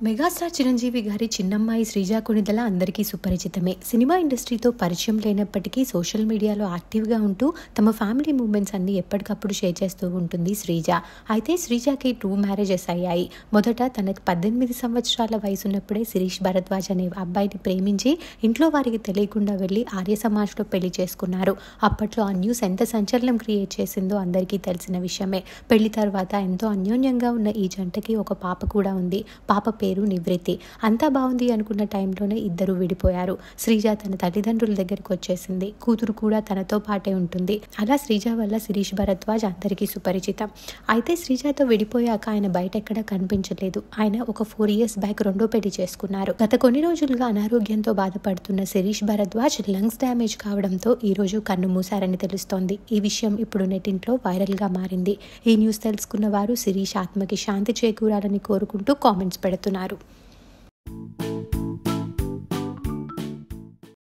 Megastar Chiranjeevi గారి చిన్నమ్మాయి శ్రీజ కొణిదెల అందరికీ సుపరిచితమే. సినిమా ఇండస్ట్రీతో పరిచయం లేనప్పటికీ సోషల్ మీడియాలో యాక్టివ్గా ఉంటూ తమ ఫ్యామిలీ మూమెంట్స్ అన్ని ఎప్పటికప్పుడు షేర్ చేస్తూ ఉంటుంది శ్రీజ. అయితే శ్రీజకి 2 మ్యారేజెస్ అయ్యాయి. మొదట తనకు 18 సంవత్సరాల వయసున్నప్పుడే శిరీష్ భరద్వాజ్ అనే అబ్బాయిని ప్రేమించి ఇంట్లో వారికి తెలియకుండా వెళ్ళి ఆర్య సమాజ్లో పెళ్లి చేసుకున్నారు. అప్పట్లో ఆ న్యూస్ ఎంత సంచలనం క్రియేట్ చేసిందో అందరికీ తెలిసిన విషయమే. పెళ్లి తర్వాత ఎంతో అన్యోన్యంగా ఉన్న ఈ జంటకి ఒక పాప కూడా ఉంది. పాప పేరు నివృత్తి. అంతా బాగుంది అనుకున్న టైంలోనే ఇద్దరు విడిపోయారు. శ్రీజ తన తల్లిదండ్రుల దగ్గరికి వచ్చేసింది. కూతురు కూడా తనతో పాటే ఉంటుంది. అలా శ్రీజ వల్ల శిరీష్ భరద్వాజ్ అందరికీ సుపరిచితం. అయితే శ్రీజతో విడిపోయాక ఆయన బయట ఎక్కడా కనిపించలేదు. ఆయన ఒక 4 years బ్యాక్ రెండో పెళ్లి చేసుకున్నారు. గత కొన్ని రోజులుగా అనారోగ్యంతో బాధపడుతున్న శిరీష్ భరద్వాజ్ లంగ్స్ డ్యామేజ్ కావడంతో ఈ రోజు కన్ను మూశారని తెలుస్తోంది. ఈ విషయం ఇప్పుడు నెట్టింట్లో వైరల్ గా మారింది. ఈ న్యూస్ తెలుసుకున్న వారు శిరీష్ ఆత్మకి శాంతి చేకూరాలని కోరుకుంటూ కామెంట్స్ పెడుతున్నారు.